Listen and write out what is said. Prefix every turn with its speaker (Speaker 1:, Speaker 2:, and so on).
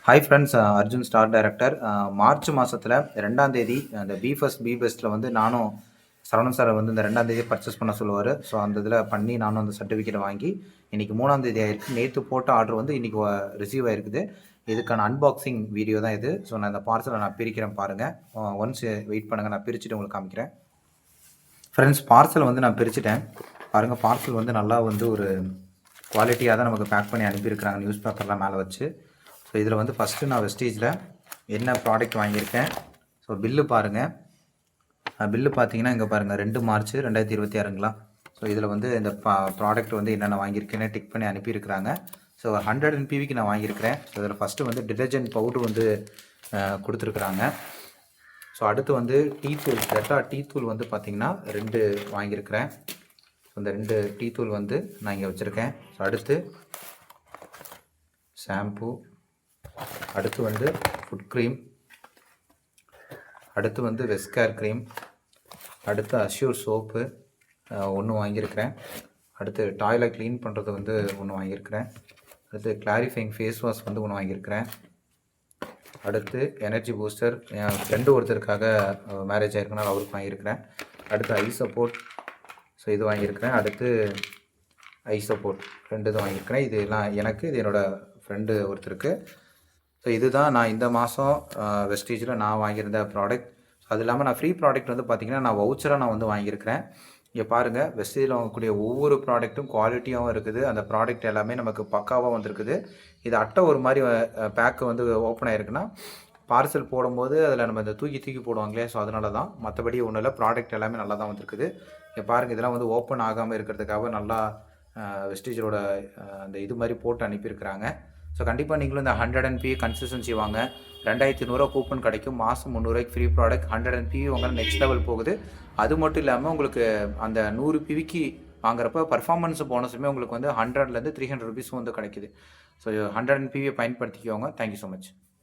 Speaker 1: Hi friends, Arjun star director. March மாதத்தில் 2ஆம் தேதி அந்த பி ஃபர்ஸ்ட் பி பெஸ்ட்டில் வந்து நானும் சரவணன் சாரை வந்து இந்த 2ஆம் தேதி பர்ச்சேஸ் பண்ண சொல்லுவார். ஸோ அந்த இதில் பண்ணி நானும் அந்த சர்டிஃபிகேட் வாங்கி இன்றைக்கி 3ஆம் தேதி ஆயிருக்கு. நேற்று போட்ட ஆர்டர் வந்து இன்றைக்கி ரிசீவ் ஆகிருக்குது. இதுக்கான அன்பாக்சிங் வீடியோ தான் இது. ஸோ நான் இந்த பார்சலை நான் பிரிக்கிறேன் பாருங்கள். ஒன்ஸ் வெயிட் பண்ணுங்கள், நான் பிரிச்சுட்டு உங்களுக்கு காமிக்கிறேன். ஃப்ரெண்ட்ஸ், பார்சல் வந்து நான் பிரிச்சுட்டேன் பாருங்கள். பார்சல் வந்து நல்லா வந்து ஒரு குவாலிட்டியாக தான் நமக்கு பேக் பண்ணி அனுப்பியிருக்கிறாங்க, நியூஸ் பேப்பர்லாம் மேலே வச்சு. ஸோ இதில் வந்து ஃபஸ்ட்டு நான் வெஸ்டீஜில் என்ன ப்ராடக்ட் வாங்கியிருக்கேன். ஸோ பில்லு பாருங்கள். பில்லு பார்த்தீங்கன்னா இங்கே பாருங்கள், 2 மார்ச் 2026ங்களா. ஸோ இதில் வந்து இந்த ப்ராடக்ட் வந்து என்னென்ன வாங்கியிருக்கேன்னு டிக் பண்ணி அனுப்பியிருக்கிறாங்க. ஸோ 100 NPVக்கு நான் வாங்கியிருக்கிறேன். ஸோ இதில் ஃபஸ்ட்டு வந்து டிடர்ஜென்ட் பவுட்ரு வந்து கொடுத்துருக்குறாங்க. ஸோ அடுத்து வந்து டீ தூள், டெட்டா டீ தூள் வந்து பார்த்திங்கன்னா 2 வாங்கியிருக்கிறேன். ஸோ இந்த 2 டீ தூள் வந்து நான் இங்கே வச்சுருக்கேன். ஸோ அடுத்து ஷாம்பு, அடுத்து வந்து ஃபுட் க்ரீம், அடுத்து வந்து வெஸ்கேர் க்ரீம், அடுத்து அஷ்யூர் சோப்பு 1 வாங்கியிருக்கிறேன். அடுத்து டாய்லெட் க்ளீன் பண்ணுறது வந்து 1 வாங்கியிருக்கிறேன். அடுத்து கிளாரிஃபைங் ஃபேஸ் வாஷ் வந்து 1 வாங்கியிருக்கிறேன். அடுத்து எனர்ஜி பூஸ்டர், என் ஃப்ரெண்டு ஒருத்தருக்காக மேரேஜ் ஆகிருக்கனால அவருக்கு வாங்கியிருக்கிறேன். அடுத்து ஐ சப்போர்ட், ஸோ இது வாங்கியிருக்கிறேன். அடுத்து ஐ சப்போர்ட் 2 இது வாங்கியிருக்கிறேன். இது எல்லாம் எனக்கு, இது என்னோடய ஃப்ரெண்டு ஒருத்தருக்கு. ஸோ இதுதான் நான் இந்த மாதம் வெஸ்டீஜில் நான் வாங்கியிருந்த ப்ராடக்ட். அது இல்லாமல் நான் ஃப்ரீ ப்ராடக்ட் வந்து பார்த்திங்கன்னா நான் வவுச்சராக நான் வந்து வாங்கியிருக்கிறேன். இங்கே பாருங்கள், வெஸ்டீஜில் வாங்கக்கூடிய ஒவ்வொரு ப்ராடக்ட்டும் குவாலிட்டியாகவும் இருக்குது. அந்த ப்ராடக்ட் எல்லாமே நமக்கு பக்காவாக வந்திருக்குது. இது அட்டை ஒரு மாதிரி பேக்கு வந்து ஓப்பன் ஆகிருக்குன்னா பார்சல் போடும்போது அதில் நம்ம இந்த தூக்கி போடுவாங்க இல்லையா. ஸோ அதனால தான், மற்றபடி ஒன்றும் இல்லை. ப்ராடக்ட் எல்லாமே நல்லா தான் வந்திருக்குது. இங்கே பாருங்கள், இதெல்லாம் வந்து ஓப்பன் ஆகாமல் இருக்கிறதுக்காக நல்லா வெஸ்டீஜோட அந்த இது மாதிரி போட்டு அனுப்பியிருக்கிறாங்க. ஸோ கண்டிப்பாக நீங்களும் இந்த 100 NPV கன்சிஸ்டன்சி வாங்க. 2100 கூப்பன் கிடைக்கும். மாதம் 300 ஃப்ரீ ப்ராடக்ட். 100 NPV உங்களால் நெக்ஸ்ட் லெவல் போகுது. அது மட்டும் இல்லாமல் உங்களுக்கு அந்த 100 PVக்கு வாங்குறப்ப பர்ஃபார்மன்ஸ் போனஸுமே உங்களுக்கு வந்து 100லேருந்து 300 ருபீஸும் வந்து கிடைக்குது. ஸோ 100 NPV பயன்படுத்திக்கோங்க. Thank you so much.